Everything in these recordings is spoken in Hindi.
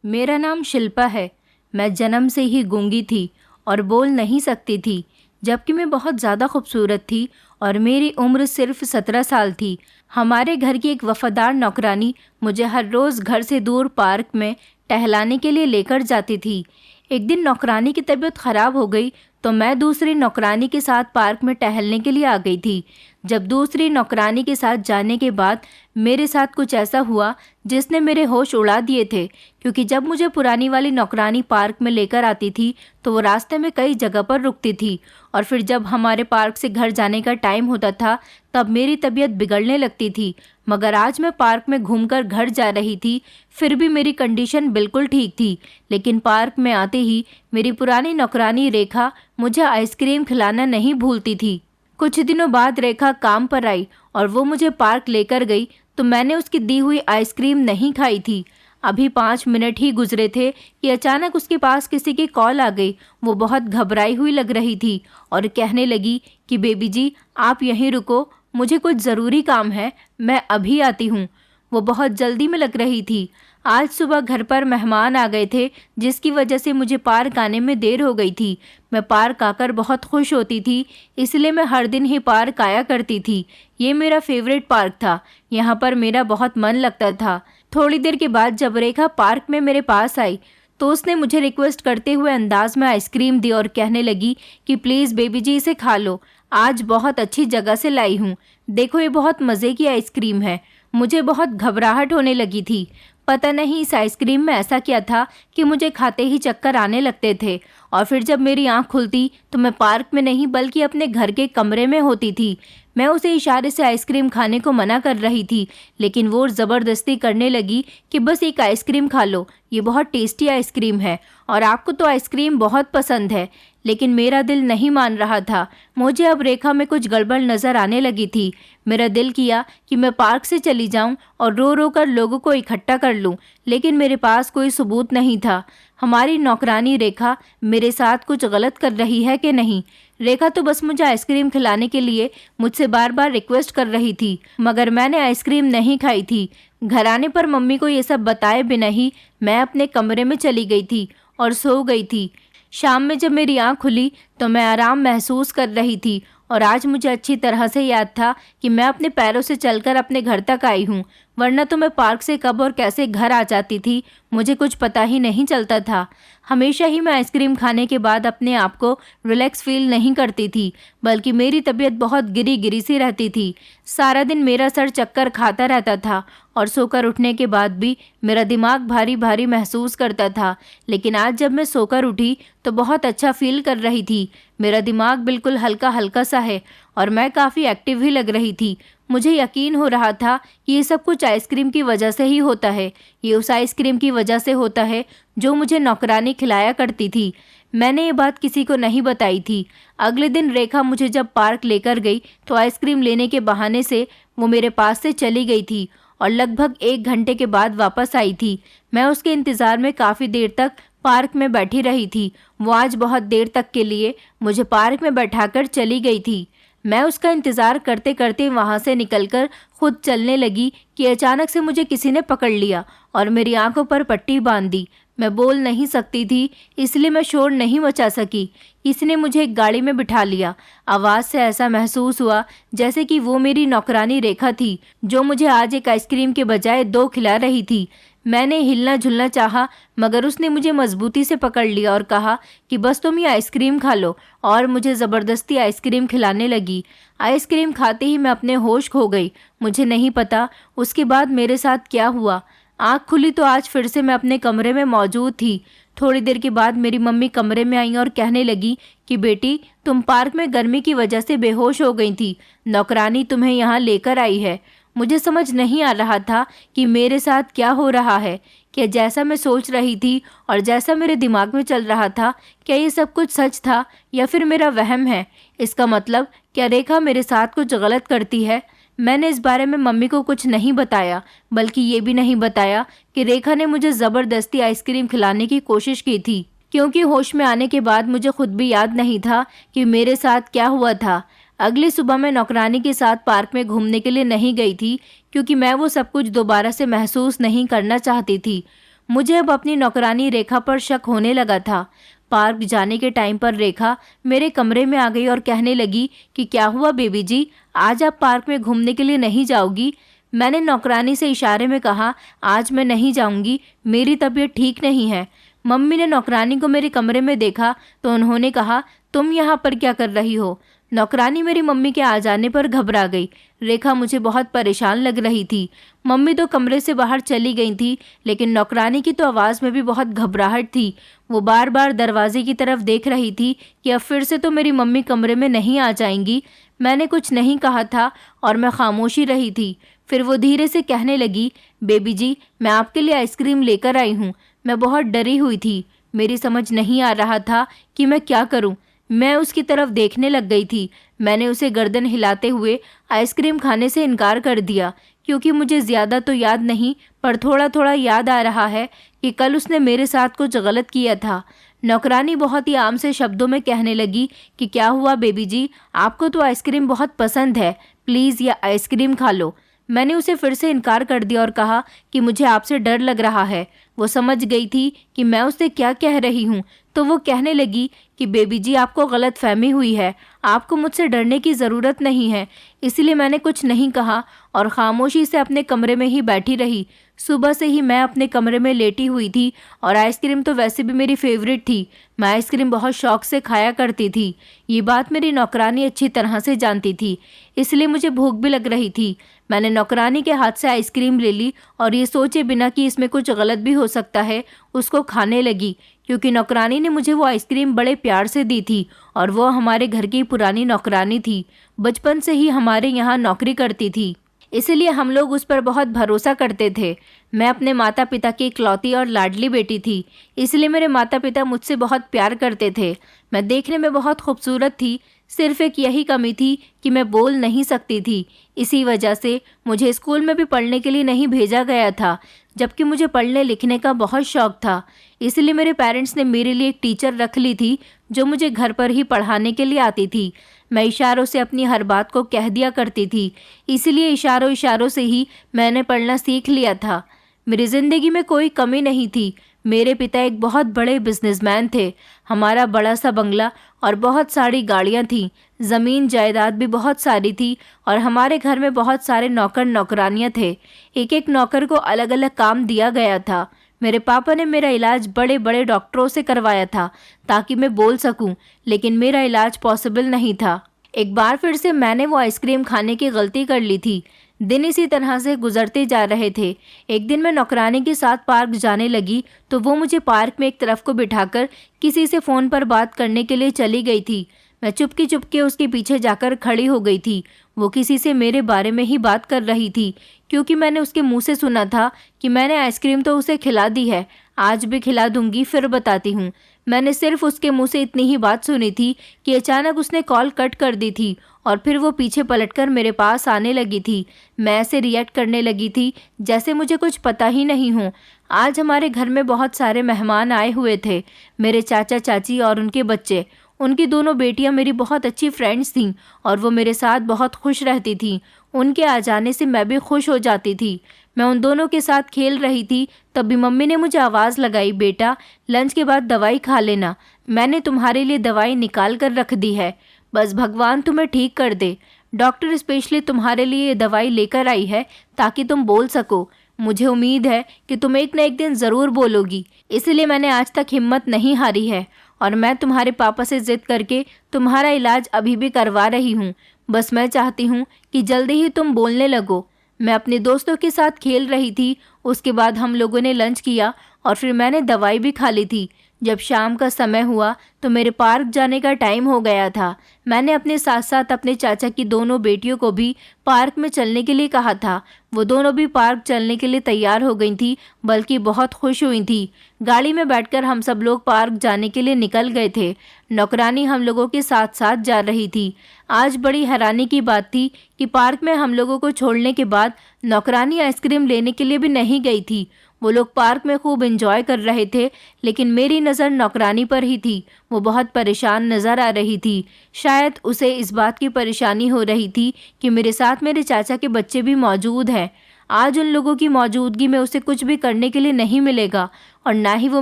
मेरा नाम शिल्पा है। मैं जन्म से ही गूंगी थी और बोल नहीं सकती थी, जबकि मैं बहुत ज़्यादा खूबसूरत थी और मेरी उम्र सिर्फ 17 साल थी। हमारे घर की एक वफादार नौकरानी मुझे हर रोज़ घर से दूर पार्क में टहलाने के लिए लेकर जाती थी। एक दिन नौकरानी की तबीयत ख़राब हो गई तो मैं दूसरी नौकरानी के साथ पार्क में टहलने के लिए आ गई थी। जब दूसरी नौकरानी के साथ जाने के बाद मेरे साथ कुछ ऐसा हुआ जिसने मेरे होश उड़ा दिए थे, क्योंकि जब मुझे पुरानी वाली नौकरानी पार्क में लेकर आती थी तो वो रास्ते में कई जगह पर रुकती थी, और फिर जब हमारे पार्क से घर जाने का टाइम होता था तब मेरी तबीयत बिगड़ने लगती थी। मगर आज मैं पार्क में घूमकर घर जा रही थी, फिर भी मेरी कंडीशन बिल्कुल ठीक थी। लेकिन पार्क में आते ही मेरी पुरानी नौकरानी रेखा मुझे आइसक्रीम खिलाना नहीं भूलती थी। कुछ दिनों बाद रेखा काम पर आई और वो मुझे पार्क लेकर गई तो मैंने उसकी दी हुई आइसक्रीम नहीं खाई थी। अभी 5 मिनट ही गुजरे थे कि अचानक उसके पास किसी की कॉल आ गई। वो बहुत घबराई हुई लग रही थी और कहने लगी कि बेबी जी आप यहीं रुको, मुझे कुछ ज़रूरी काम है, मैं अभी आती हूँ। वो बहुत जल्दी में लग रही थी। आज सुबह घर पर मेहमान आ गए थे जिसकी वजह से मुझे पार्क आने में देर हो गई थी। मैं पार्क आकर बहुत खुश होती थी, इसलिए मैं हर दिन ही पार्क आया करती थी। ये मेरा फेवरेट पार्क था, यहाँ पर मेरा बहुत मन लगता था। थोड़ी देर के बाद जब रेखा पार्क में मेरे पास आई तो उसने मुझे रिक्वेस्ट करते हुए अंदाज में आइसक्रीम दी और कहने लगी कि प्लीज़ बेबी जी इसे खा लो, आज बहुत अच्छी जगह से लाई हूँ, देखो ये बहुत मज़े की आइसक्रीम है। मुझे बहुत घबराहट होने लगी थी। पता नहीं इस आइसक्रीम में ऐसा क्या था कि मुझे खाते ही चक्कर आने लगते थे, और फिर जब मेरी आंख खुलती तो मैं पार्क में नहीं बल्कि अपने घर के कमरे में होती थी। मैं उसे इशारे से आइसक्रीम खाने को मना कर रही थी, लेकिन वो ज़बरदस्ती करने लगी कि बस एक आइसक्रीम खा लो, ये बहुत टेस्टी आइसक्रीम है और आपको तो आइसक्रीम बहुत पसंद है। लेकिन मेरा दिल नहीं मान रहा था। मुझे अब रेखा में कुछ गड़बड़ नज़र आने लगी थी। मेरा दिल किया कि मैं पार्क से चली जाऊं और रो रो कर लोगों को इकट्ठा कर लूं, लेकिन मेरे पास कोई सबूत नहीं था। हमारी नौकरानी रेखा मेरे साथ कुछ गलत कर रही है कि नहीं? रेखा तो बस मुझे आइसक्रीम खिलाने के लिए मुझसे बार बार रिक्वेस्ट कर रही थी, मगर मैंने आइसक्रीम नहीं खाई थी। घर आने पर मम्मी को ये सब बताए बिना ही मैं अपने कमरे में चली गई थी और सो गई थी। शाम में जब मेरी आँख खुली तो मैं आराम महसूस कर रही थी, और आज मुझे अच्छी तरह से याद था कि मैं अपने पैरों से चलकर अपने घर तक आई हूँ, वरना तो मैं पार्क से कब और कैसे घर आ जाती थी मुझे कुछ पता ही नहीं चलता था। हमेशा ही मैं आइसक्रीम खाने के बाद अपने आप को रिलैक्स फील नहीं करती थी, बल्कि मेरी तबीयत बहुत गिरी गिरी सी रहती थी। सारा दिन मेरा सर चक्कर खाता रहता था और सोकर उठने के बाद भी मेरा दिमाग भारी भारी महसूस करता था। लेकिन आज जब मैं सोकर उठी तो बहुत अच्छा फील कर रही थी। मेरा दिमाग बिल्कुल हल्का हल्का सा है और मैं काफ़ी एक्टिव ही लग रही थी। मुझे यकीन हो रहा था कि ये सब कुछ आइसक्रीम की वजह से ही होता है। ये उस आइसक्रीम की वजह से होता है जो मुझे नौकरानी खिलाया करती थी। मैंने ये बात किसी को नहीं बताई थी। अगले दिन रेखा मुझे जब पार्क लेकर गई तो आइसक्रीम लेने के बहाने से वो मेरे पास से चली गई थी और लगभग 1 घंटे के बाद वापस आई थी। मैं उसके इंतज़ार में काफ़ी देर तक पार्क में बैठी रही थी। वो आज बहुत देर तक के लिए मुझे पार्क में बैठाकर चली गई थी। मैं उसका इंतज़ार करते करते वहाँ से निकलकर खुद चलने लगी कि अचानक से मुझे किसी ने पकड़ लिया और मेरी आंखों पर पट्टी बांध दी। मैं बोल नहीं सकती थी, इसलिए मैं शोर नहीं मचा सकी। किसी ने मुझे एक गाड़ी में बिठा लिया। आवाज़ से ऐसा महसूस हुआ जैसे कि वो मेरी नौकरानी रेखा थी, जो मुझे आज एक आइसक्रीम के बजाय 2 खिला रही थी। मैंने हिलना झुलना चाहा, मगर उसने मुझे मजबूती से पकड़ लिया और कहा कि बस तुम ये आइसक्रीम खा लो, और मुझे ज़बरदस्ती आइसक्रीम खिलाने लगी। आइसक्रीम खाते ही मैं अपने होश खो गई। मुझे नहीं पता उसके बाद मेरे साथ क्या हुआ। आँख खुली तो आज फिर से मैं अपने कमरे में मौजूद थी। थोड़ी देर के बाद मेरी मम्मी कमरे में आई और कहने लगी कि बेटी तुम पार्क में गर्मी की वजह से बेहोश हो गई थी, नौकरानी तुम्हें यहाँ लेकर आई है। मुझे समझ नहीं आ रहा था कि मेरे साथ क्या हो रहा है। क्या जैसा मैं सोच रही थी और जैसा मेरे दिमाग में चल रहा था, क्या ये सब कुछ सच था या फिर मेरा वहम है? इसका मतलब क्या रेखा मेरे साथ कुछ गलत करती है? मैंने इस बारे में मम्मी को कुछ नहीं बताया, बल्कि ये भी नहीं बताया कि रेखा ने मुझे ज़बरदस्ती आइसक्रीम खिलाने की कोशिश की थी, क्योंकि होश में आने के बाद मुझे खुद भी याद नहीं था कि मेरे साथ क्या हुआ था। अगली सुबह मैं नौकरानी के साथ पार्क में घूमने के लिए नहीं गई थी, क्योंकि मैं वो सब कुछ दोबारा से महसूस नहीं करना चाहती थी। मुझे अब अपनी नौकरानी रेखा पर शक होने लगा था। पार्क जाने के टाइम पर रेखा मेरे कमरे में आ गई और कहने लगी कि क्या हुआ बेबी जी, आज आप पार्क में घूमने के लिए नहीं जाओगी? मैंने नौकरानी से इशारे में कहा, आज मैं नहीं जाऊंगी, मेरी तबीयत ठीक नहीं है। मम्मी ने नौकरानी को मेरे कमरे में देखा तो उन्होंने कहा, तुम यहाँ पर क्या कर रही हो? नौकरानी मेरी मम्मी के आ जाने पर घबरा गई। रेखा मुझे बहुत परेशान लग रही थी। मम्मी तो कमरे से बाहर चली गई थी, लेकिन नौकरानी की तो आवाज़ में भी बहुत घबराहट थी। वो बार बार दरवाजे की तरफ देख रही थी कि अब फिर से तो मेरी मम्मी कमरे में नहीं आ जाएंगी। मैंने कुछ नहीं कहा था और मैं खामोशी रही थी। फिर वो धीरे से कहने लगी, बेबी जी, मैं आपके लिए आइसक्रीम लेकर आई हूँ। मैं बहुत डरी हुई थी। मेरी समझ नहीं आ रहा था कि मैं क्या करूँ। मैं उसकी तरफ देखने लग गई थी। मैंने उसे गर्दन हिलाते हुए आइसक्रीम खाने से इनकार कर दिया, क्योंकि मुझे ज़्यादा तो याद नहीं, पर थोड़ा थोड़ा याद आ रहा है कि कल उसने मेरे साथ कुछ गलत किया था। नौकरानी बहुत ही आम से शब्दों में कहने लगी कि क्या हुआ बेबी जी, आपको तो आइसक्रीम बहुत पसंद है, प्लीज़ यह आइसक्रीम खा लो। मैंने उसे फिर से इनकार कर दिया और कहा कि मुझे आपसे डर लग रहा है। वो समझ गई थी कि मैं उससे क्या कह रही हूँ, तो वो कहने लगी कि बेबी जी, आपको गलतफहमी हुई है, आपको मुझसे डरने की ज़रूरत नहीं है। इसलिए मैंने कुछ नहीं कहा और खामोशी से अपने कमरे में ही बैठी रही। सुबह से ही मैं अपने कमरे में लेटी हुई थी और आइसक्रीम तो वैसे भी मेरी फेवरेट थी। मैं आइसक्रीम बहुत शौक से खाया करती थी। ये बात मेरी नौकरानी अच्छी तरह से जानती थी, इसलिए मुझे भूख भी लग रही थी। मैंने नौकरानी के हाथ से आइसक्रीम ले ली और ये सोचे बिना कि इसमें कुछ गलत भी हो सकता है, उसको खाने लगी, क्योंकि नौकरानी ने मुझे वो आइसक्रीम बड़े प्यार से दी थी और वो हमारे घर की पुरानी नौकरानी थी। बचपन से ही हमारे यहाँ नौकरी करती थी, इसलिए हम लोग उस पर बहुत भरोसा करते थे। मैं अपने माता पिता की इकलौती और लाडली बेटी थी, इसलिए मेरे माता पिता मुझसे बहुत प्यार करते थे। मैं देखने में बहुत खूबसूरत थी, सिर्फ एक यही कमी थी कि मैं बोल नहीं सकती थी। इसी वजह से मुझे स्कूल में भी पढ़ने के लिए नहीं भेजा गया था, जबकि मुझे पढ़ने लिखने का बहुत शौक था। इसलिए मेरे पेरेंट्स ने मेरे लिए एक टीचर रख ली थी जो मुझे घर पर ही पढ़ाने के लिए आती थी। मैं इशारों से अपनी हर बात को कह दिया करती थी, इसलिए इशारों इशारों से ही मैंने पढ़ना सीख लिया था। मेरी ज़िंदगी में कोई कमी नहीं थी। मेरे पिता एक बहुत बड़े बिजनेसमैन थे। हमारा बड़ा सा बंगला और बहुत सारी गाड़ियाँ थीं, ज़मीन जायदाद भी बहुत सारी थी और हमारे घर में बहुत सारे नौकर नौकरानियाँ थे। एक एक नौकर को अलग अलग काम दिया गया था। मेरे पापा ने मेरा इलाज बड़े बड़े डॉक्टरों से करवाया था ताकि मैं बोल सकूं, लेकिन मेरा इलाज पॉसिबल नहीं था। एक बार फिर से मैंने वो आइसक्रीम खाने की गलती कर ली थी। दिन इसी तरह से गुजरते जा रहे थे। एक दिन मैं नौकरानी के साथ पार्क जाने लगी तो वो मुझे पार्क में एक तरफ को बिठाकर किसी से फ़ोन पर बात करने के लिए चली गई थी। मैं चुपके चुपके उसके पीछे जाकर खड़ी हो गई थी। वो किसी से मेरे बारे में ही बात कर रही थी, क्योंकि मैंने उसके मुंह से सुना था कि मैंने आइसक्रीम तो उसे खिला दी है, आज भी खिला दूंगी, फिर बताती हूँ। मैंने सिर्फ उसके मुंह से इतनी ही बात सुनी थी कि अचानक उसने कॉल कट कर दी थी और फिर वो पीछे पलटकर मेरे पास आने लगी थी। मैं ऐसे रिएक्ट करने लगी थी जैसे मुझे कुछ पता ही नहीं हो। आज हमारे घर में बहुत सारे मेहमान आए हुए थे, मेरे चाचा चाची और उनके बच्चे। उनकी दोनों बेटियां मेरी बहुत अच्छी फ्रेंड्स थीं और वो मेरे साथ बहुत खुश रहती थीं। उनके आ जाने से मैं भी खुश हो जाती थी। मैं उन दोनों के साथ खेल रही थी, तभी मम्मी ने मुझे आवाज़ लगाई, बेटा लंच के बाद दवाई खा लेना, मैंने तुम्हारे लिए दवाई निकाल कर रख दी है, बस भगवान तुम्हें ठीक कर दे। डॉक्टर स्पेशली तुम्हारे लिए ये दवाई लेकर आई है ताकि तुम बोल सको। मुझे उम्मीद है कि तुम एक न एक दिन ज़रूर बोलोगी, इसलिए मैंने आज तक हिम्मत नहीं हारी है और मैं तुम्हारे पापा से ज़िद करके तुम्हारा इलाज अभी भी करवा रही हूँ। बस मैं चाहती हूँ कि जल्दी ही तुम बोलने लगो। मैं अपने दोस्तों के साथ खेल रही थी। उसके बाद हम लोगों ने लंच किया और फिर मैंने दवाई भी खा ली थी। जब शाम का समय हुआ तो मेरे पार्क जाने का टाइम हो गया था। मैंने अपने साथ साथ अपने चाचा की दोनों बेटियों को भी पार्क में चलने के लिए कहा था। वो दोनों भी पार्क चलने के लिए तैयार हो गई थी, बल्कि बहुत खुश हुई थी। गाड़ी में बैठकर हम सब लोग पार्क जाने के लिए निकल गए थे। नौकरानी हम लोगों के साथ साथ जा रही थी। आज बड़ी हैरानी की बात थी कि पार्क में हम लोगों को छोड़ने के बाद नौकरानी आइसक्रीम लेने के लिए भी नहीं गई थी। वो लोग पार्क में खूब एंजॉय कर रहे थे, लेकिन मेरी नज़र नौकरानी पर ही थी। वो बहुत परेशान नज़र आ रही थी। शायद उसे इस बात की परेशानी हो रही थी कि मेरे साथ मेरे चाचा के बच्चे भी मौजूद हैं। आज उन लोगों की मौजूदगी में उसे कुछ भी करने के लिए नहीं मिलेगा और ना ही वो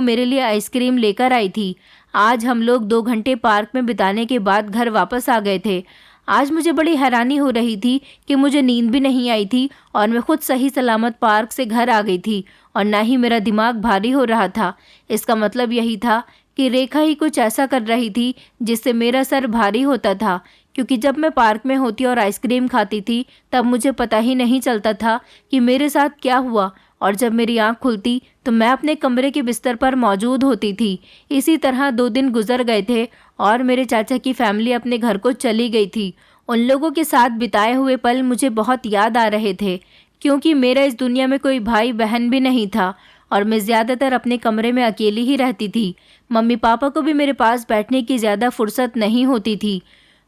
मेरे लिए आइसक्रीम लेकर आई थी। आज हम लोग 2 घंटे पार्क में बिताने के बाद घर वापस आ गए थे। आज मुझे बड़ी हैरानी हो रही थी कि मुझे नींद भी नहीं आई थी और मैं खुद सही सलामत पार्क से घर आ गई थी और ना ही मेरा दिमाग भारी हो रहा था। इसका मतलब यही था कि रेखा ही कुछ ऐसा कर रही थी जिससे मेरा सर भारी होता था, क्योंकि जब मैं पार्क में होती और आइसक्रीम खाती थी तब मुझे पता ही नहीं चलता था कि मेरे साथ क्या हुआ, और जब मेरी आंख खुलती तो मैं अपने कमरे के बिस्तर पर मौजूद होती थी। इसी तरह 2 दिन गुजर गए थे और मेरे चाचा की फैमिली अपने घर को चली गई थी। उन लोगों के साथ बिताए हुए पल मुझे बहुत याद आ रहे थे, क्योंकि मेरा इस दुनिया में कोई भाई बहन भी नहीं था और मैं ज़्यादातर अपने कमरे में अकेली ही रहती थी। मम्मी पापा को भी मेरे पास बैठने की ज़्यादा फुर्सत नहीं होती थी।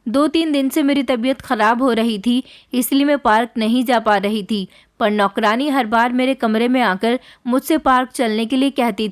2-3 दिन से मेरी तबीयत ख़राब हो रही थी, इसलिए मैं पार्क नहीं जा पा रही थी। पर नौकरानी हर बार मेरे कमरे में आकर मुझसे पार्क चलने के लिए कहती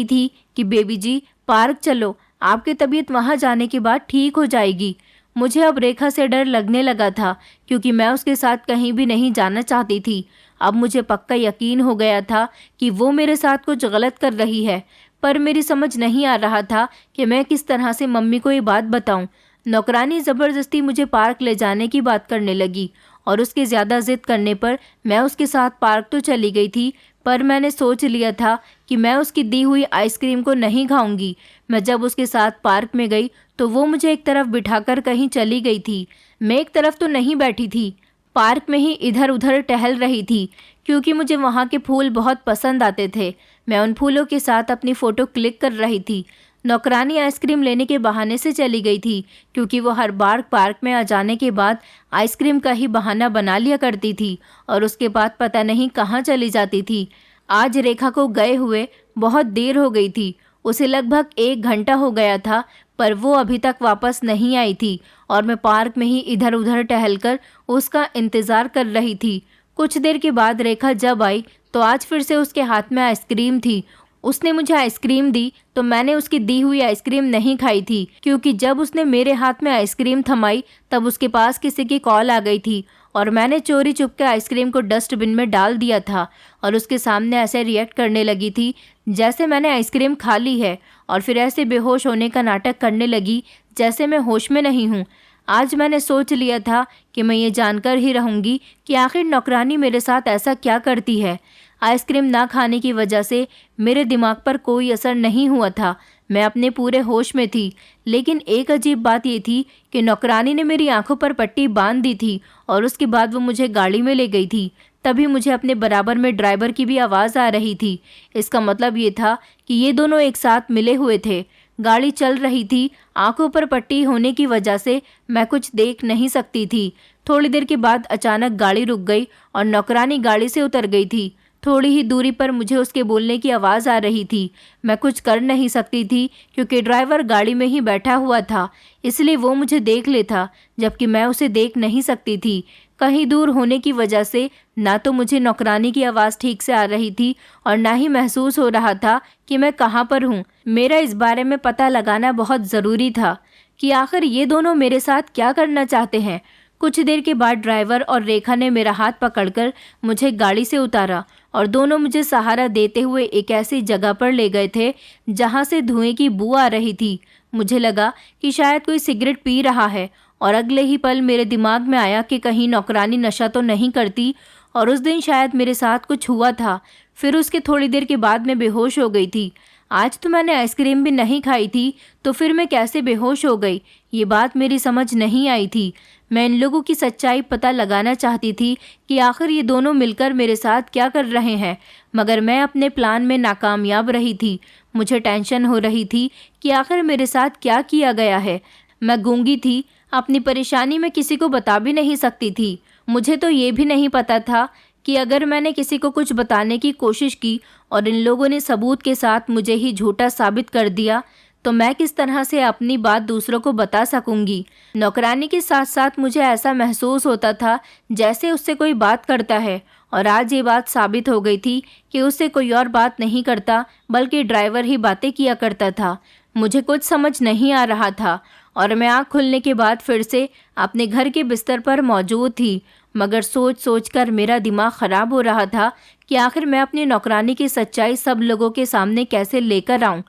थी कि बेबी जी पार्क चलो, आपकी तबीयत वहाँ जाने के बाद ठीक हो जाएगी। मुझे अब रेखा से डर लगने लगा था, क्योंकि मैं उसके साथ कहीं भी नहीं जाना चाहती थी। अब मुझे पक्का यकीन हो गया था कि वो मेरे साथ कुछ गलत कर रही है, पर मेरी समझ नहीं आ रहा था कि मैं किस तरह से मम्मी को ये बात बताऊं। नौकरानी ज़बरदस्ती मुझे पार्क ले जाने की बात करने लगी और उसके ज़्यादा ज़िद करने पर मैं उसके साथ पार्क तो चली गई थी, पर मैंने सोच लिया था कि मैं उसकी दी हुई आइसक्रीम को नहीं खाऊंगी। मैं जब उसके साथ पार्क में गई तो वो मुझे एक तरफ बिठाकर कहीं चली गई थी। मैं एक तरफ तो नहीं बैठी थी, पार्क में ही इधर उधर टहल रही थी, क्योंकि मुझे वहाँ के फूल बहुत पसंद आते थे। मैं उन फूलों के साथ अपनी फ़ोटो क्लिक कर रही थी। नौकरानी आइसक्रीम लेने के बहाने से चली गई थी, क्योंकि वो हर बार पार्क में आ जाने के बाद आइसक्रीम का ही बहाना बना लिया करती थी और उसके बाद पता नहीं कहाँ चली जाती थी। आज रेखा को गए हुए बहुत देर हो गई थी। उसे लगभग 1 घंटा हो गया था, पर वो अभी तक वापस नहीं आई थी और मैं पार्क में ही इधर उधर टहलकर उसका इंतज़ार कर रही थी। कुछ देर के बाद रेखा जब आई तो आज फिर से उसके हाथ में आइसक्रीम थी। उसने मुझे आइसक्रीम दी तो मैंने उसकी दी हुई आइसक्रीम नहीं खाई थी, क्योंकि जब उसने मेरे हाथ में आइसक्रीम थमाई तब उसके पास किसी की कॉल आ गई थी और मैंने चोरी चुपके आइसक्रीम को डस्टबिन में डाल दिया था और उसके सामने ऐसे रिएक्ट करने लगी थी जैसे मैंने आइसक्रीम खा ली है, और फिर ऐसे बेहोश होने का नाटक करने लगी जैसे मैं होश में नहीं हूँ। आज मैंने सोच लिया था कि मैं ये जानकर ही रहूँगी कि आखिर नौकरानी मेरे साथ ऐसा क्या करती है। आइसक्रीम ना खाने की वजह से मेरे दिमाग पर कोई असर नहीं हुआ था, मैं अपने पूरे होश में थी। लेकिन एक अजीब बात ये थी कि नौकरानी ने मेरी आंखों पर पट्टी बांध दी थी और उसके बाद वो मुझे गाड़ी में ले गई थी। तभी मुझे अपने बराबर में ड्राइवर की भी आवाज़ आ रही थी। इसका मतलब ये था कि ये दोनों एक साथ मिले हुए थे। गाड़ी चल रही थी, आंखों पर पट्टी होने की वजह से मैं कुछ देख नहीं सकती थी। थोड़ी देर के बाद अचानक गाड़ी रुक गई और नौकरानी गाड़ी से उतर गई थी। थोड़ी ही दूरी पर मुझे उसके बोलने की आवाज़ आ रही थी। मैं कुछ कर नहीं सकती थी क्योंकि ड्राइवर गाड़ी में ही बैठा हुआ था, इसलिए वो मुझे देख लेता, जबकि मैं उसे देख नहीं सकती थी। कहीं दूर होने की वजह से ना तो मुझे नौकरानी की आवाज़ ठीक से आ रही थी और ना ही महसूस हो रहा था कि मैं कहाँ पर हूँ। मेरा इस बारे में पता लगाना बहुत ज़रूरी था कि आखिर ये दोनों मेरे साथ क्या करना चाहते हैं। कुछ देर के बाद ड्राइवर और रेखा ने मेरा हाथ पकड़कर मुझे गाड़ी से उतारा और दोनों मुझे सहारा देते हुए एक ऐसी जगह पर ले गए थे जहाँ से धुएं की बू आ रही थी। मुझे लगा कि शायद कोई सिगरेट पी रहा है और अगले ही पल मेरे दिमाग में आया कि कहीं नौकरानी नशा तो नहीं करती और उस दिन शायद मेरे साथ कुछ हुआ था। फिर उसके थोड़ी देर के बाद मैं बेहोश हो गई थी। आज तो मैंने आइसक्रीम भी नहीं खाई थी, तो फिर मैं कैसे बेहोश हो गई, ये बात मेरी समझ नहीं आई थी। मैं इन लोगों की सच्चाई पता लगाना चाहती थी कि आखिर ये दोनों मिलकर मेरे साथ क्या कर रहे हैं, मगर मैं अपने प्लान में नाकामयाब रही थी। मुझे टेंशन हो रही थी कि आखिर मेरे साथ क्या किया गया है। मैं गूंगी थी, अपनी परेशानी में किसी को बता भी नहीं सकती थी। मुझे तो ये भी नहीं पता था कि अगर मैंने किसी को कुछ बताने की कोशिश की और इन लोगों ने सबूत के साथ मुझे ही झूठा साबित कर दिया तो मैं किस तरह से अपनी बात दूसरों को बता सकूंगी। नौकरानी के साथ साथ मुझे ऐसा महसूस होता था जैसे उससे कोई बात करता है, और आज ये बात साबित हो गई थी कि उससे कोई और बात नहीं करता बल्कि ड्राइवर ही बातें किया करता था। मुझे कुछ समझ नहीं आ रहा था और मैं आँख खुलने के बाद फिर से अपने घर के बिस्तर पर मौजूद थी। मगर सोच सोच कर मेरा दिमाग ख़राब हो रहा था कि आखिर मैं अपनी नौकरानी की सच्चाई सब लोगों के सामने कैसे लेकर आऊं।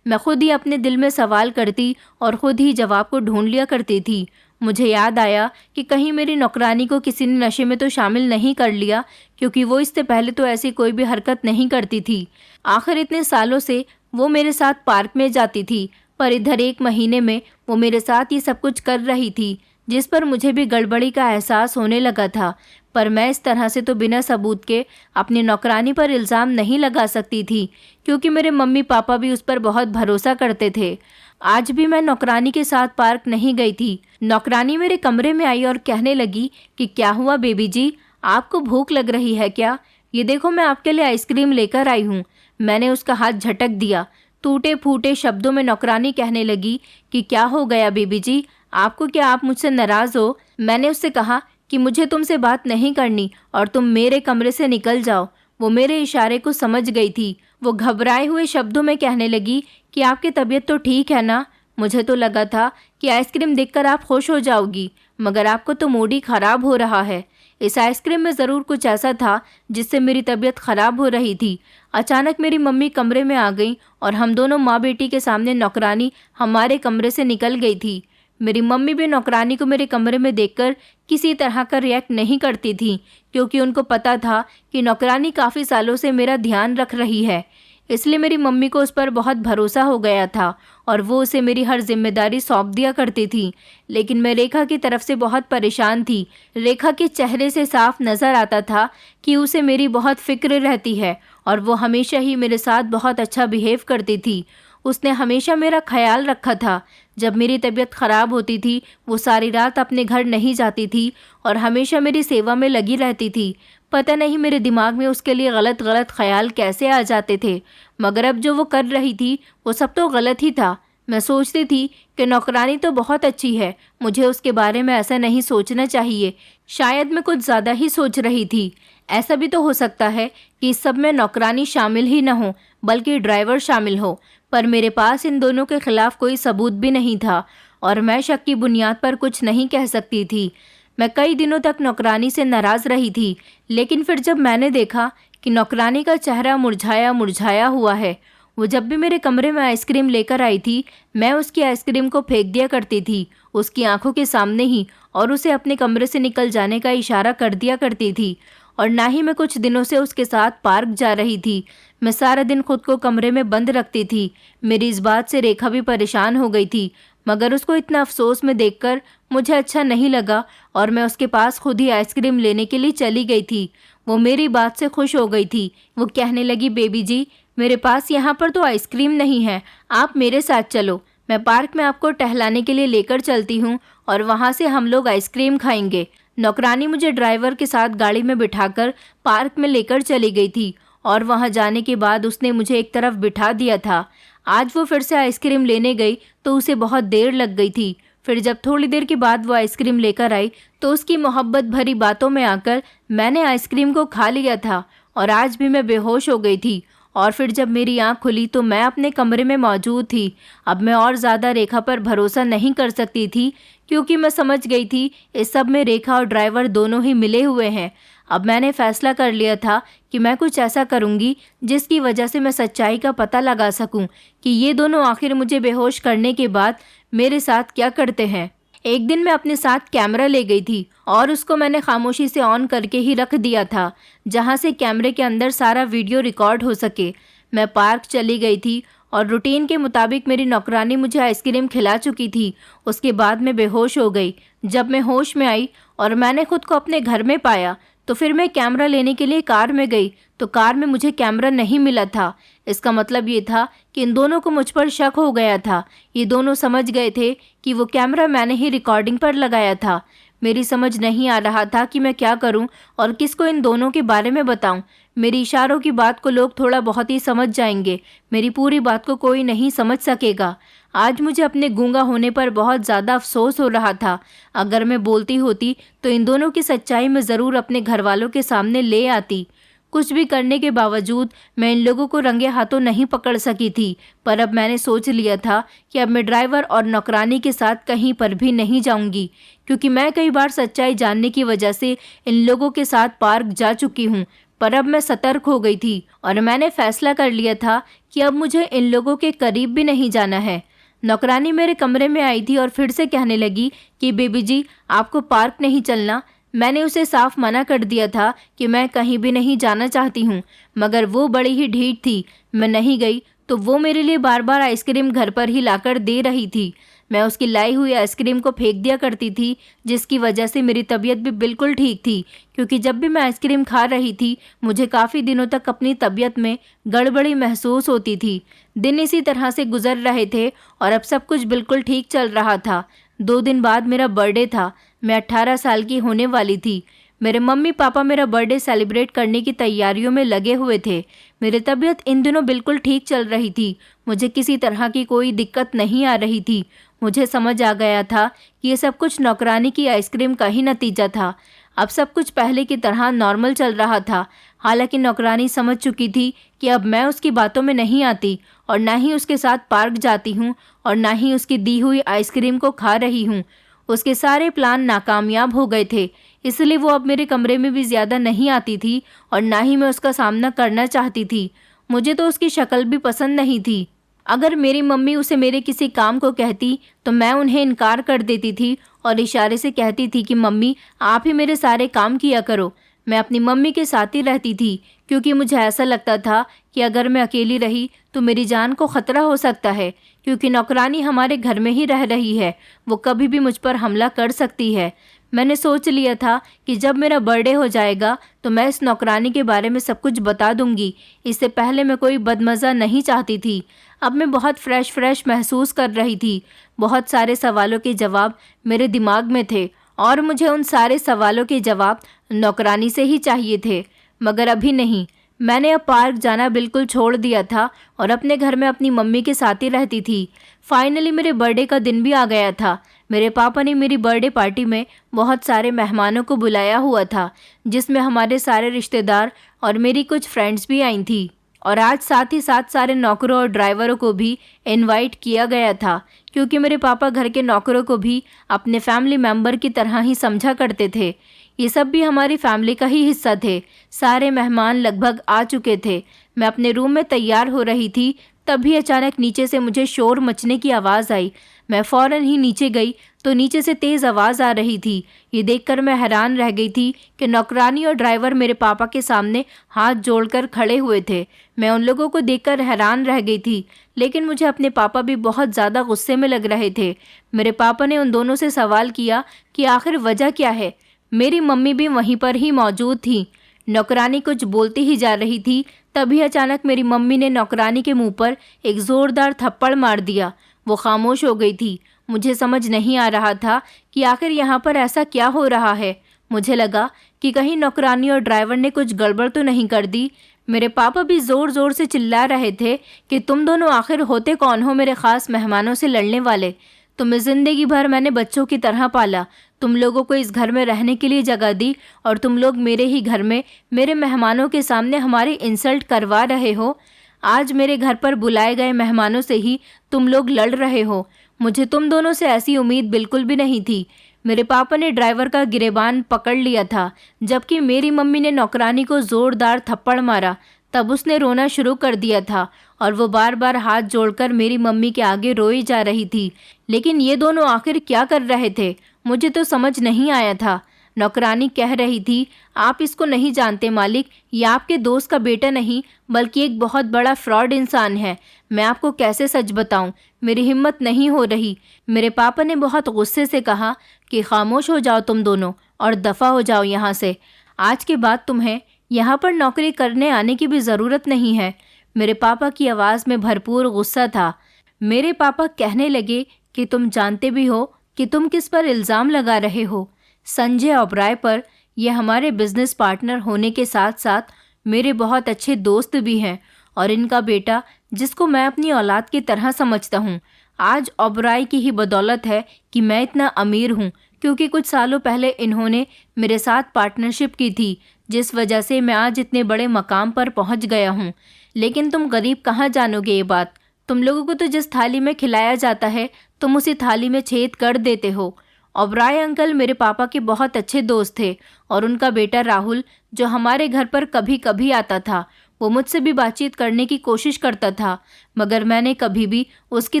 मैं खुद ही अपने दिल में सवाल करती और खुद ही जवाब को ढूंढ लिया करती थी। मुझे याद आया कि कहीं मेरी नौकरानी को किसी ने नशे में तो शामिल नहीं कर लिया, क्योंकि वो इससे पहले तो ऐसी कोई भी हरकत नहीं करती थी। आखिर इतने सालों से वो मेरे साथ पार्क में जाती थी, पर इधर 1 महीने में वो मेरे साथ ये सब कुछ कर रही थी, जिस पर मुझे भी गड़बड़ी का एहसास होने लगा था। पर मैं इस तरह से तो बिना सबूत के अपनी नौकरानी पर इल्ज़ाम नहीं लगा सकती थी, क्योंकि मेरे मम्मी पापा भी उस पर बहुत भरोसा करते थे। आज भी मैं नौकरानी के साथ पार्क नहीं गई थी। नौकरानी मेरे कमरे में आई और कहने लगी कि क्या हुआ बेबी जी, आपको भूख लग रही है क्या? ये देखो, मैं आपके लिए आइसक्रीम लेकर आई हूँ। मैंने उसका हाथ झटक दिया। टूटे फूटे शब्दों में नौकरानी कहने लगी कि क्या हो गया बेबी जी, आपको क्या, आप मुझसे नाराज़ हो? मैंने उससे कहा कि मुझे तुमसे बात नहीं करनी और तुम मेरे कमरे से निकल जाओ। वो मेरे इशारे को समझ गई थी। वो घबराए हुए शब्दों में कहने लगी कि आपकी तबीयत तो ठीक है ना? मुझे तो लगा था कि आइसक्रीम देखकर आप खुश हो जाओगी, मगर आपको तो मूड ही ख़राब हो रहा है। इस आइसक्रीम में ज़रूर कुछ ऐसा था जिससे मेरी तबीयत ख़राब हो रही थी। अचानक मेरी मम्मी कमरे में आ गई और हम दोनों माँ बेटी के सामने नौकरानी हमारे कमरे से निकल गई थी। मेरी मम्मी भी नौकरानी को मेरे कमरे में देखकर किसी तरह का रिएक्ट नहीं करती थी, क्योंकि उनको पता था कि नौकरानी काफ़ी सालों से मेरा ध्यान रख रही है। इसलिए मेरी मम्मी को उस पर बहुत भरोसा हो गया था और वो उसे मेरी हर जिम्मेदारी सौंप दिया करती थी। लेकिन मैं रेखा की तरफ से बहुत परेशान थी। रेखा के चेहरे से साफ नज़र आता था कि उसे मेरी बहुत फिक्र रहती है और वो हमेशा ही मेरे साथ बहुत अच्छा बिहेव करती थी। उसने हमेशा मेरा ख्याल रखा था। जब मेरी तबीयत ख़राब होती थी वो सारी रात अपने घर नहीं जाती थी और हमेशा मेरी सेवा में लगी रहती थी। पता नहीं मेरे दिमाग में उसके लिए गलत गलत ख्याल कैसे आ जाते थे, मगर अब जो वो कर रही थी वो सब तो गलत ही था। मैं सोचती थी कि नौकरानी तो बहुत अच्छी है, मुझे उसके बारे में ऐसा नहीं सोचना चाहिए। शायद मैं कुछ ज़्यादा ही सोच रही थी। ऐसा भी तो हो सकता है कि इस सब में नौकरानी शामिल ही न हो, बल्कि ड्राइवर शामिल हो। पर मेरे पास इन दोनों के खिलाफ कोई सबूत भी नहीं था और मैं शक की बुनियाद पर कुछ नहीं कह सकती थी। मैं कई दिनों तक नौकरानी से नाराज़ रही थी, लेकिन फिर जब मैंने देखा कि नौकरानी का चेहरा मुरझाया मुरझाया हुआ है, वो जब भी मेरे कमरे में आइसक्रीम लेकर आई थी मैं उसकी आइसक्रीम को फेंक दिया करती थी उसकी आंखों के सामने ही, और उसे अपने कमरे से निकल जाने का इशारा कर दिया करती थी। और ना ही मैं कुछ दिनों से उसके साथ पार्क जा रही थी। मैं सारा दिन खुद को कमरे में बंद रखती थी। मेरी इस बात से रेखा भी परेशान हो गई थी, मगर उसको इतना अफसोस में देखकर मुझे अच्छा नहीं लगा और मैं उसके पास खुद ही आइसक्रीम लेने के लिए चली गई थी। वो मेरी बात से खुश हो गई थी। वो कहने लगी, बेबी जी, मेरे पास यहाँ पर तो आइसक्रीम नहीं है, आप मेरे साथ चलो, मैं पार्क में आपको टहलाने के लिए लेकर चलती हूँ और वहाँ से हम लोग आइसक्रीम खाएंगे। नौकरानी मुझे ड्राइवर के साथ गाड़ी में बिठाकर पार्क में लेकर चली गई थी और वहाँ जाने के बाद उसने मुझे एक तरफ बिठा दिया था। आज वो फिर से आइसक्रीम लेने गई तो उसे बहुत देर लग गई थी। फिर जब थोड़ी देर के बाद वो आइसक्रीम लेकर आई तो उसकी मोहब्बत भरी बातों में आकर मैंने आइसक्रीम को खा लिया था और आज भी मैं बेहोश हो गई थी। और फिर जब मेरी आँख खुली तो मैं अपने कमरे में मौजूद थी। अब मैं और ज़्यादा रेखा पर भरोसा नहीं कर सकती थी, क्योंकि मैं समझ गई थी इस सब में रेखा और ड्राइवर दोनों ही मिले हुए हैं। अब मैंने फैसला कर लिया था कि मैं कुछ ऐसा करूंगी जिसकी वजह से मैं सच्चाई का पता लगा सकूं कि ये दोनों आखिर मुझे बेहोश करने के बाद मेरे साथ क्या करते हैं। एक दिन मैं अपने साथ कैमरा ले गई थी और उसको मैंने खामोशी से ऑन करके ही रख दिया था, जहां से कैमरे के अंदर सारा वीडियो रिकॉर्ड हो सके। मैं पार्क चली गई थी और रूटीन के मुताबिक मेरी नौकरानी मुझे आइसक्रीम खिला चुकी थी। उसके बाद मैं बेहोश हो गई। जब मैं होश में आई और मैंने खुद को अपने घर में पाया तो फिर मैं कैमरा लेने के लिए कार में गई तो कार में मुझे कैमरा नहीं मिला था। इसका मतलब ये था कि इन दोनों को मुझ पर शक हो गया था। ये दोनों समझ गए थे कि वो कैमरा मैंने ही रिकॉर्डिंग पर लगाया था। मेरी समझ नहीं आ रहा था कि मैं क्या करूं और किसको इन दोनों के बारे में बताऊं। मेरी इशारों की बात को लोग थोड़ा बहुत ही समझ जाएंगे, मेरी पूरी बात को कोई नहीं समझ सकेगा। आज मुझे अपने गूंगा होने पर बहुत ज़्यादा अफसोस हो रहा था। अगर मैं बोलती होती तो इन दोनों की सच्चाई मैं ज़रूर अपने घर वालों के सामने ले आती। कुछ भी करने के बावजूद मैं इन लोगों को रंगे हाथों नहीं पकड़ सकी थी। पर अब मैंने सोच लिया था कि अब मैं ड्राइवर और नौकरानी के साथ कहीं पर भी नहीं जाऊंगी, क्योंकि मैं कई बार सच्चाई जानने की वजह से इन लोगों के साथ पार्क जा चुकी हूँ। पर अब मैं सतर्क हो गई थी और मैंने फैसला कर लिया था कि अब मुझे इन लोगों के करीब भी नहीं जाना है। नौकरानी मेरे कमरे में आई थी और फिर से कहने लगी कि बेबी जी, आपको पार्क नहीं चलना। मैंने उसे साफ मना कर दिया था कि मैं कहीं भी नहीं जाना चाहती हूँ, मगर वो बड़ी ही ढीठ थी। मैं नहीं गई तो वो मेरे लिए बार बार आइसक्रीम घर पर ही लाकर दे रही थी। मैं उसकी लाई हुई आइसक्रीम को फेंक दिया करती थी, जिसकी वजह से मेरी तबीयत भी बिल्कुल ठीक थी, क्योंकि जब भी मैं आइसक्रीम खा रही थी मुझे काफ़ी दिनों तक अपनी तबीयत में गड़बड़ी महसूस होती थी। दिन इसी तरह से गुजर रहे थे और अब सब कुछ बिल्कुल ठीक चल रहा था। 2 दिन बाद मेरा बर्थडे था। मैं 18 साल की होने वाली थी। मेरे मम्मी पापा मेरा बर्थडे सेलिब्रेट करने की तैयारियों में लगे हुए थे। मेरी तबीयत इन दिनों बिल्कुल ठीक चल रही थी। मुझे किसी तरह की कोई दिक्कत नहीं आ रही थी। मुझे समझ आ गया था कि ये सब कुछ नौकरानी की आइसक्रीम का ही नतीजा था। अब सब कुछ पहले की तरह नॉर्मल चल रहा था। हालांकि नौकरानी समझ चुकी थी कि अब मैं उसकी बातों में नहीं आती और ना ही उसके साथ पार्क जाती हूँ और ना ही उसकी दी हुई आइसक्रीम को खा रही हूँ। उसके सारे प्लान नाकामयाब हो गए थे, इसलिए वो अब मेरे कमरे में भी ज़्यादा नहीं आती थी और ना ही मैं उसका सामना करना चाहती थी। मुझे तो उसकी शक्ल भी पसंद नहीं थी। अगर मेरी मम्मी उसे मेरे किसी काम को कहती तो मैं उन्हें इनकार कर देती थी और इशारे से कहती थी कि मम्मी, आप ही मेरे सारे काम किया करो। मैं अपनी मम्मी के साथ ही रहती थी, क्योंकि मुझे ऐसा लगता था कि अगर मैं अकेली रही तो मेरी जान को ख़तरा हो सकता है, क्योंकि नौकरानी हमारे घर में ही रह रही है। वो कभी भी मुझ पर हमला कर सकती है। मैंने सोच लिया था कि जब मेरा बर्थडे हो जाएगा तो मैं इस नौकरानी के बारे में सब कुछ बता दूंगी। इससे पहले मैं कोई बदमज़ा नहीं चाहती थी। अब मैं बहुत फ्रेश महसूस कर रही थी। बहुत सारे सवालों के जवाब मेरे दिमाग में थे और मुझे उन सारे सवालों के जवाब नौकरानी से ही चाहिए थे, मगर अभी नहीं। मैंने अब पार्क जाना बिल्कुल छोड़ दिया था और अपने घर में अपनी मम्मी के साथ ही रहती थी। फाइनली मेरे बर्थडे का दिन भी आ गया था। मेरे पापा ने मेरी बर्थडे पार्टी में बहुत सारे मेहमानों को बुलाया हुआ था, जिसमें हमारे सारे रिश्तेदार और मेरी कुछ फ्रेंड्स भी आई थी। और आज साथ ही साथ सारे नौकरों और ड्राइवरों को भी इनवाइट किया गया था, क्योंकि मेरे पापा घर के नौकरों को भी अपने फैमिली मेम्बर की तरह ही समझा करते थे। ये सब भी हमारी फैमिली का ही हिस्सा थे। सारे मेहमान लगभग आ चुके थे। मैं अपने रूम में तैयार हो रही थी, तभी अचानक नीचे से मुझे शोर मचने की आवाज़ आई। मैं फ़ौरन ही नीचे गई तो नीचे से तेज़ आवाज़ आ रही थी। ये देखकर मैं हैरान रह गई थी कि नौकरानी और ड्राइवर मेरे पापा के सामने हाथ जोड़कर खड़े हुए थे। मैं उन लोगों को देखकर हैरान रह गई थी, लेकिन मुझे अपने पापा भी बहुत ज़्यादा गुस्से में लग रहे थे। मेरे पापा ने उन दोनों से सवाल किया कि आखिर वजह क्या है। मेरी मम्मी भी वहीं पर ही मौजूद थी। नौकरानी कुछ बोलती ही जा रही थी, तभी अचानक मेरी मम्मी ने नौकरानी के मुंह पर एक ज़ोरदार थप्पड़ मार दिया। वो खामोश हो गई थी। मुझे समझ नहीं आ रहा था कि आखिर यहाँ पर ऐसा क्या हो रहा है। मुझे लगा कि कहीं नौकरानी और ड्राइवर ने कुछ गड़बड़ तो नहीं कर दी। मेरे पापा भी ज़ोर ज़ोर से चिल्ला रहे थे कि तुम दोनों आखिर होते कौन हो मेरे ख़ास मेहमानों से लड़ने वाले। तुम्हें ज़िंदगी भर मैंने बच्चों की तरह पाला। तुम लोगों को इस घर में रहने के लिए जगह दी और तुम लोग मेरे ही घर में मेरे मेहमानों के सामने हमारी इंसल्ट करवा रहे हो। आज मेरे घर पर बुलाए गए मेहमानों से ही तुम लोग लड़ रहे हो। मुझे तुम दोनों से ऐसी उम्मीद बिल्कुल भी नहीं थी। मेरे पापा ने ड्राइवर का गिरेबान पकड़ लिया था, जबकि मेरी मम्मी ने नौकरानी को ज़ोरदार थप्पड़ मारा। तब उसने रोना शुरू कर दिया था और वो बार बार हाथ जोड़कर मेरी मम्मी के आगे रोई जा रही थी। लेकिन ये दोनों आखिर क्या कर रहे थे, मुझे तो समझ नहीं आया था। नौकरानी कह रही थी, आप इसको नहीं जानते मालिक, ये आपके दोस्त का बेटा नहीं बल्कि एक बहुत बड़ा फ्रॉड इंसान है। मैं आपको कैसे सच बताऊं, मेरी हिम्मत नहीं हो रही। मेरे पापा ने बहुत गुस्से से कहा कि खामोश हो जाओ तुम दोनों और दफ़ा हो जाओ यहाँ से। आज के बाद तुम्हें यहाँ पर नौकरी करने आने की भी ज़रूरत नहीं है। मेरे पापा की आवाज़ में भरपूर गुस्सा था। मेरे पापा कहने लगे कि तुम जानते भी हो कि तुम किस पर इल्ज़ाम लगा रहे हो। संजय ओबराय पर। यह हमारे बिजनेस पार्टनर होने के साथ साथ मेरे बहुत अच्छे दोस्त भी हैं और इनका बेटा, जिसको मैं अपनी औलाद की तरह समझता हूँ। आज ओबराय की ही बदौलत है कि मैं इतना अमीर हूँ, क्योंकि कुछ सालों पहले इन्होंने मेरे साथ पार्टनरशिप की थी, जिस वजह से मैं आज इतने बड़े मकाम पर पहुंच गया हूं। लेकिन तुम गरीब कहाँ जानोगे ये बात। तुम लोगों को तो जिस थाली में खिलाया जाता है तुम उसी थाली में छेद कर देते हो। ओबराय अंकल मेरे पापा के बहुत अच्छे दोस्त थे और उनका बेटा राहुल जो हमारे घर पर कभी कभी आता था, वो मुझसे भी बातचीत करने की कोशिश करता था, मगर मैंने कभी भी उसकी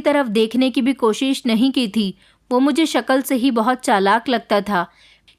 तरफ देखने की भी कोशिश नहीं की थी। वो मुझे शक्ल से ही बहुत चालाक लगता था।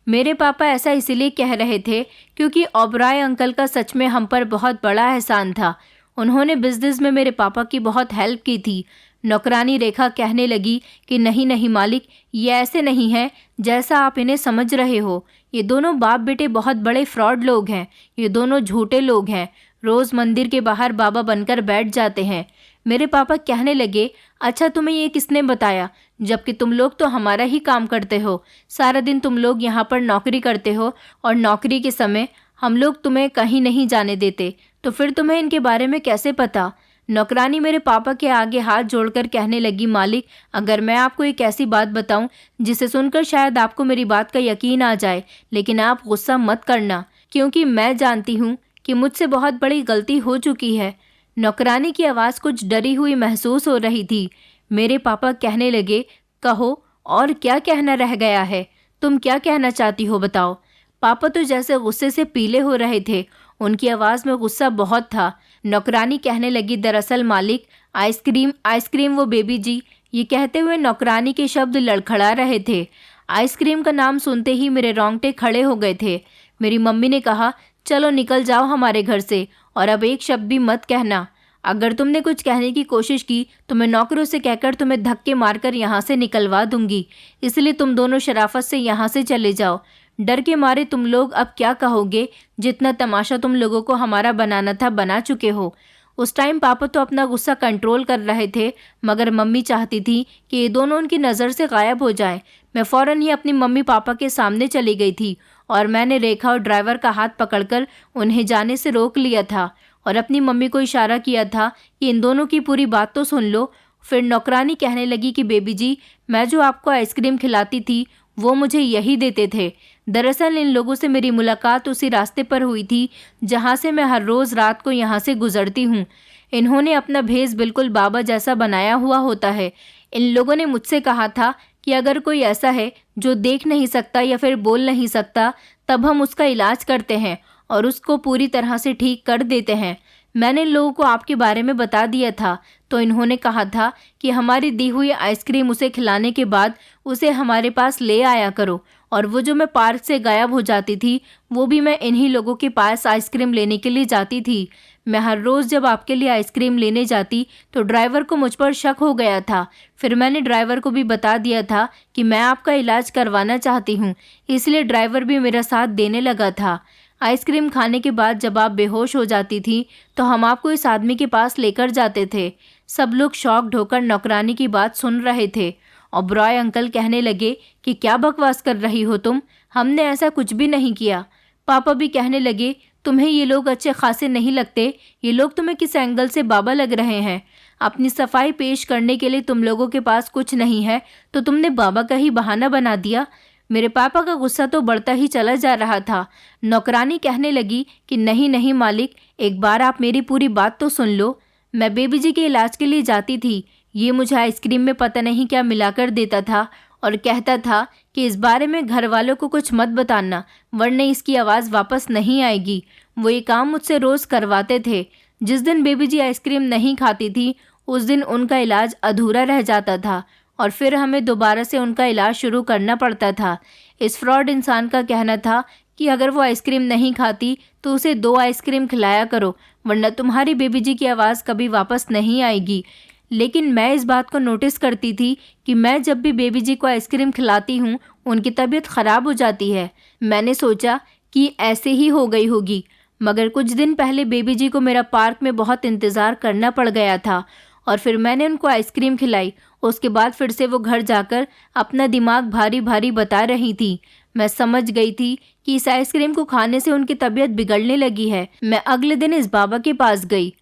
मेरे पापा ऐसा इसलिए कह रहे थे क्योंकि ओबराय अंकल का सच में हम पर बहुत बड़ा एहसान था। उन्होंने बिजनेस में मेरे पापा की बहुत हेल्प की थी। नौकरानी रेखा कहने लगी कि नहीं नहीं मालिक, ये ऐसे नहीं है जैसा आप इन्हें समझ रहे हो। ये दोनों बाप बेटे बहुत बड़े फ्रॉड लोग हैं। ये दोनों झूठे लोग हैं। रोज़ मंदिर के बाहर बाबा बनकर बैठ जाते हैं। मेरे पापा कहने लगे, अच्छा तुम्हें ये किसने बताया, जबकि तुम लोग तो हमारा ही काम करते हो। सारा दिन तुम लोग यहाँ पर नौकरी करते हो और नौकरी के समय हम लोग तुम्हें कहीं नहीं जाने देते, तो फिर तुम्हें इनके बारे में कैसे पता। नौकरानी मेरे पापा के आगे हाथ जोड़कर कहने लगी, मालिक अगर मैं आपको एक ऐसी बात बताऊं जिसे सुनकर शायद आपको मेरी बात का यकीन आ जाए, लेकिन आप गुस्सा मत करना क्योंकि मैं जानती हूं कि मुझसे बहुत बड़ी गलती हो चुकी है। नौकरानी की आवाज़ कुछ डरी हुई महसूस हो रही थी। मेरे पापा कहने लगे, कहो और क्या कहना रह गया है, तुम क्या कहना चाहती हो बताओ। पापा तो जैसे गुस्से से पीले हो रहे थे, उनकी आवाज़ में गुस्सा बहुत था। नौकरानी कहने लगी, दरअसल मालिक आइसक्रीम आइसक्रीम वो बेबी जी। ये कहते हुए नौकरानी के शब्द लड़खड़ा रहे थे। आइसक्रीम का नाम सुनते ही मेरे रोंगटे खड़े हो गए थे। मेरी मम्मी ने कहा, चलो निकल जाओ हमारे घर से और अब एक शब्द भी मत कहना। अगर तुमने कुछ कहने की कोशिश की तो मैं नौकरों से कहकर तुम्हें धक्के मारकर यहाँ से निकलवा दूंगी। इसलिए तुम दोनों शराफत से यहाँ से चले जाओ। डर के मारे तुम लोग अब क्या कहोगे, जितना तमाशा तुम लोगों को हमारा बनाना था बना चुके हो। उस टाइम पापा तो अपना गुस्सा कंट्रोल कर रहे थे, मगर मम्मी चाहती थी कि ये दोनों उनकी नज़र से गायब हो जाएं। मैं फ़ौरन ही अपनी मम्मी पापा के सामने चली गई थी और मैंने रेखा और ड्राइवर का हाथ पकड़कर उन्हें जाने से रोक लिया था और अपनी मम्मी को इशारा किया था कि इन दोनों की पूरी बात तो सुन लो। फिर नौकरानी कहने लगी कि बेबी जी, मैं जो आपको आइसक्रीम खिलाती थी वो मुझे यही देते थे। दरअसल इन लोगों से मेरी मुलाकात उसी रास्ते पर हुई थी जहाँ से मैं हर रोज़ रात को यहाँ से गुजरती हूँ। इन्होंने अपना भेष बिल्कुल बाबा जैसा बनाया हुआ होता है। इन लोगों ने मुझसे कहा था कि अगर कोई ऐसा है जो देख नहीं सकता या फिर बोल नहीं सकता, तब हम उसका इलाज करते हैं और उसको पूरी तरह से ठीक कर देते हैं। मैंने इन लोगों को आपके बारे में बता दिया था, तो इन्होंने कहा था कि हमारी दी हुई आइसक्रीम उसे खिलाने के बाद उसे हमारे पास ले आया करो। और वो जो मैं पार्क से गायब हो जाती थी, वो भी मैं इन्हीं लोगों के पास आइसक्रीम लेने के लिए जाती थी। मैं हर रोज़ जब आपके लिए आइसक्रीम लेने जाती तो ड्राइवर को मुझ पर शक हो गया था। फिर मैंने ड्राइवर को भी बता दिया था कि मैं आपका इलाज करवाना चाहती हूँ, इसलिए ड्राइवर भी मेरा साथ देने लगा था। आइसक्रीम खाने के बाद जब आप बेहोश हो जाती थी तो हम आपको इस आदमी के पास लेकर जाते थे। सब लोग शॉक्ड होकर नौकरानी की बात सुन रहे थे। ओबराय अंकल कहने लगे कि क्या बकवास कर रही हो तुम, हमने ऐसा कुछ भी नहीं किया। पापा भी कहने लगे, तुम्हें ये लोग अच्छे खासे नहीं लगते, ये लोग तुम्हें किस एंगल से बाबा लग रहे हैं। अपनी सफाई पेश करने के लिए तुम लोगों के पास कुछ नहीं है तो तुमने बाबा का ही बहाना बना दिया। मेरे पापा का गुस्सा तो बढ़ता ही चला जा रहा था। नौकरानी कहने लगी कि नहीं नहीं मालिक, एक बार आप मेरी पूरी बात तो सुन लो। मैं बेबी जी के इलाज के लिए जाती थी। ये मुझे आइसक्रीम में पता नहीं क्या मिलाकर देता था और कहता था कि इस बारे में घर वालों को कुछ मत बताना, वरना इसकी आवाज़ वापस नहीं आएगी। वो ये काम मुझसे रोज़ करवाते थे। जिस दिन बेबी जी आइसक्रीम नहीं खाती थी उस दिन उनका इलाज अधूरा रह जाता था और फिर हमें दोबारा से उनका इलाज शुरू करना पड़ता था। इस फ्रॉड इंसान का कहना था कि अगर वो आइसक्रीम नहीं खाती तो उसे 2 आइसक्रीम खिलाया करो, वरना तुम्हारी बेबी जी की आवाज़ कभी वापस नहीं आएगी। लेकिन मैं इस बात को नोटिस करती थी कि मैं जब भी बेबी जी को आइसक्रीम खिलाती हूँ उनकी तबीयत ख़राब हो जाती है। मैंने सोचा कि ऐसे ही हो गई होगी, मगर कुछ दिन पहले बेबी जी को मेरा पार्क में बहुत इंतज़ार करना पड़ गया था और फिर मैंने उनको आइसक्रीम खिलाई। उसके बाद फिर से वो घर जाकर अपना दिमाग भारी भारी बता रही थी। मैं समझ गई थी कि इस आइसक्रीम को खाने से उनकी तबीयत बिगड़ने लगी है। मैं अगले दिन इस बाबा के पास गई।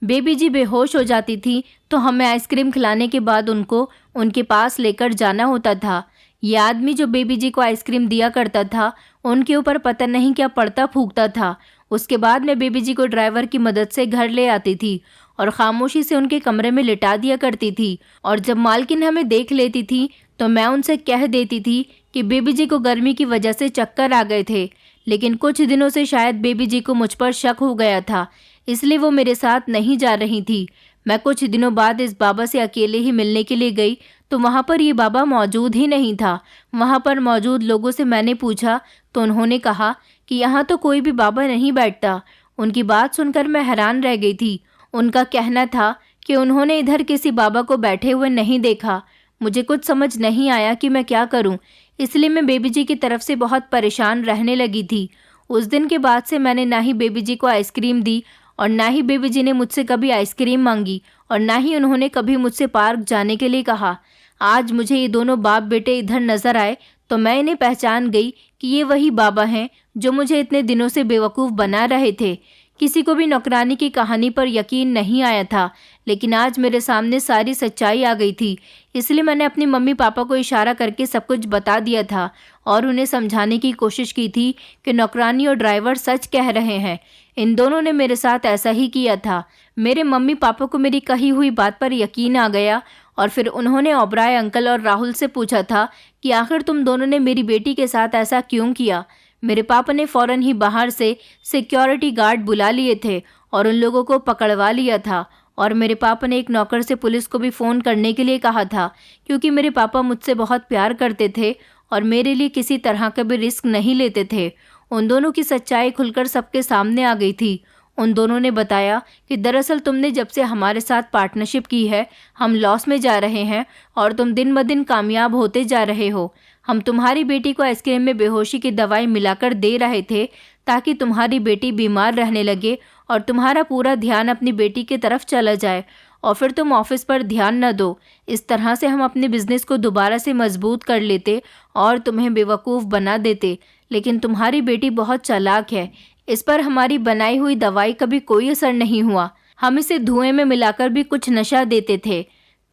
बेबी जी बेहोश हो जाती थी तो हमें आइसक्रीम खिलाने के बाद उनको उनके पास लेकर जाना होता था। ये आदमी जो बेबी जी को आइसक्रीम दिया करता था, उनके ऊपर पता नहीं क्या पड़ता फूकता था। उसके बाद मैं बेबी जी को ड्राइवर की मदद से घर ले आती थी और खामोशी से उनके कमरे में लिटा दिया करती थी। और जब मालकिन हमें देख लेती थी तो मैं उनसे कह देती थी कि बेबी जी को गर्मी की वजह से चक्कर आ गए थे। लेकिन कुछ दिनों से शायद बेबी जी को मुझ पर शक हो गया था, इसलिए वो मेरे साथ नहीं जा रही थी। मैं कुछ दिनों बाद इस बाबा से अकेले ही मिलने के लिए गई तो वहाँ पर ये बाबा मौजूद ही नहीं था। वहाँ पर मौजूद लोगों से मैंने पूछा तो उन्होंने कहा कि यहाँ तो कोई भी बाबा नहीं बैठता। उनकी बात सुनकर मैं हैरान रह गई थी। उनका कहना था कि उन्होंने इधर किसी बाबा को बैठे हुए नहीं देखा। मुझे कुछ समझ नहीं आया कि मैं क्या करूं, इसलिए मैं बेबी जी की तरफ से बहुत परेशान रहने लगी थी। उस दिन के बाद से मैंने ना ही बेबी जी को आइसक्रीम दी और ना ही बेबी जी ने मुझसे कभी आइसक्रीम मांगी और ना ही उन्होंने कभी मुझसे पार्क जाने के लिए कहा। आज मुझे ये दोनों बाप बेटे इधर नजर आए तो मैं इन्हें पहचान गई कि ये वही बाबा हैं जो मुझे इतने दिनों से बेवकूफ़ बना रहे थे। किसी को भी नौकरानी की कहानी पर यकीन नहीं आया था, लेकिन आज मेरे सामने सारी सच्चाई आ गई थी। इसलिए मैंने अपनी मम्मी पापा को इशारा करके सब कुछ बता दिया था और उन्हें समझाने की कोशिश की थी कि नौकरानी और ड्राइवर सच कह रहे हैं। इन दोनों ने मेरे साथ ऐसा ही किया था। मेरे मम्मी पापा को मेरी कही हुई बात पर यकीन आ गया और फिर उन्होंने ओबराय अंकल और राहुल से पूछा था कि आखिर तुम दोनों ने मेरी बेटी के साथ ऐसा क्यों किया। मेरे पापा ने फ़ौरन ही बाहर से सिक्योरिटी गार्ड बुला लिए थे और उन लोगों को पकड़वा लिया था। और मेरे पापा ने एक नौकर से पुलिस को भी फ़ोन करने के लिए कहा था, क्योंकि मेरे पापा मुझसे बहुत प्यार करते थे और मेरे लिए किसी तरह का भी रिस्क नहीं लेते थे। उन दोनों की सच्चाई खुलकर सबके सामने आ गई थी। उन दोनों ने बताया कि दरअसल तुमने जब से हमारे साथ पार्टनरशिप की है, हम लॉस में जा रहे हैं और तुम दिन ब दिन कामयाब होते जा रहे हो। हम तुम्हारी बेटी को आइसक्रीम में बेहोशी की दवाई मिलाकर दे रहे थे ताकि तुम्हारी बेटी बीमार रहने लगे और तुम्हारा पूरा ध्यान अपनी बेटी की तरफ चला जाए और फिर तुम ऑफिस पर ध्यान न दो। इस तरह से हम अपने बिजनेस को दोबारा से मजबूत कर लेते और तुम्हें बेवकूफ़ बना देते। लेकिन तुम्हारी बेटी बहुत चालाक है, इस पर हमारी बनाई हुई दवाई कभी कोई असर नहीं हुआ। हम इसे धुएं में मिलाकर भी कुछ नशा देते थे।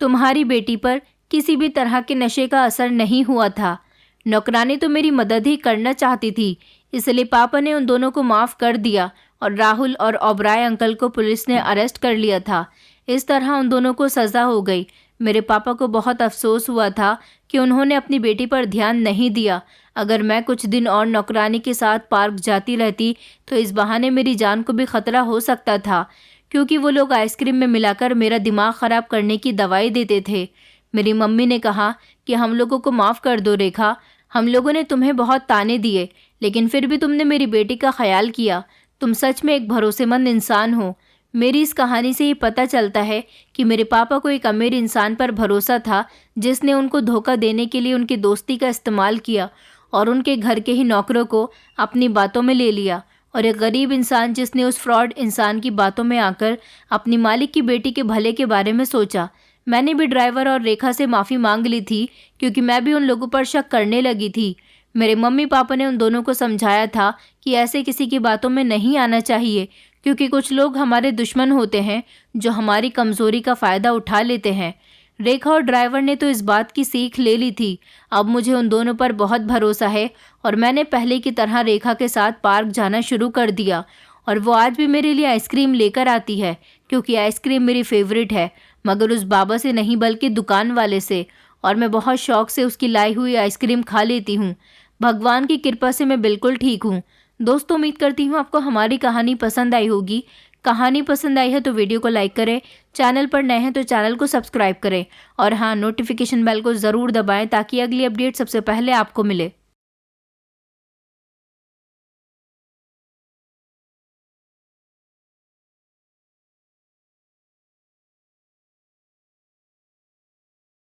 तुम्हारी बेटी पर किसी भी तरह के नशे का असर नहीं हुआ था। नौकरानी तो मेरी मदद ही करना चाहती थी, इसलिए पापा ने उन दोनों को माफ़ कर दिया और राहुल और ओबराय अंकल को पुलिस ने अरेस्ट कर लिया था। इस तरह उन दोनों को सज़ा हो गई। मेरे पापा को बहुत अफसोस हुआ था कि उन्होंने अपनी बेटी पर ध्यान नहीं दिया। अगर मैं कुछ दिन और नौकरानी के साथ पार्क जाती रहती तो इस बहाने मेरी जान को भी खतरा हो सकता था, क्योंकि वो लोग आइसक्रीम में मिलाकर मेरा दिमाग ख़राब करने की दवाई देते थे। मेरी मम्मी ने कहा कि हम लोगों को माफ़ कर दो रेखा, हम लोगों ने तुम्हें बहुत ताने दिए, लेकिन फिर भी तुमने मेरी बेटी का ख्याल किया। तुम सच में एक भरोसेमंद इंसान हो। मेरी इस कहानी से ये पता चलता है कि मेरे पापा को एक अमीर इंसान पर भरोसा था जिसने उनको धोखा देने के लिए उनकी दोस्ती का इस्तेमाल किया और उनके घर के ही नौकरों को अपनी बातों में ले लिया, और एक गरीब इंसान जिसने उस फ्रॉड इंसान की बातों में आकर अपनी मालिक की बेटी के भले के बारे में सोचा। मैंने भी ड्राइवर और रेखा से माफ़ी मांग ली थी, क्योंकि मैं भी उन लोगों पर शक करने लगी थी। मेरे मम्मी पापा ने उन दोनों को समझाया था कि ऐसे किसी की बातों में नहीं आना चाहिए, क्योंकि कुछ लोग हमारे दुश्मन होते हैं जो हमारी कमज़ोरी का फ़ायदा उठा लेते हैं। रेखा और ड्राइवर ने तो इस बात की सीख ले ली थी। अब मुझे उन दोनों पर बहुत भरोसा है और मैंने पहले की तरह रेखा के साथ पार्क जाना शुरू कर दिया और वो आज भी मेरे लिए आइसक्रीम लेकर आती है, क्योंकि आइसक्रीम मेरी फेवरेट है, मगर उस बाबा से नहीं बल्कि दुकान वाले से, और मैं बहुत शौक से उसकी लाई हुई आइसक्रीम खा लेती हूँ। भगवान की कृपा से मैं बिल्कुल ठीक हूँ। दोस्तों, उम्मीद करती हूँ आपको हमारी कहानी पसंद आई होगी। कहानी पसंद आई है तो वीडियो को लाइक करें, चैनल पर नए हैं तो चैनल को सब्सक्राइब करें और हाँ, नोटिफिकेशन बेल को ज़रूर दबाएं ताकि अगली अपडेट सबसे पहले आपको मिले।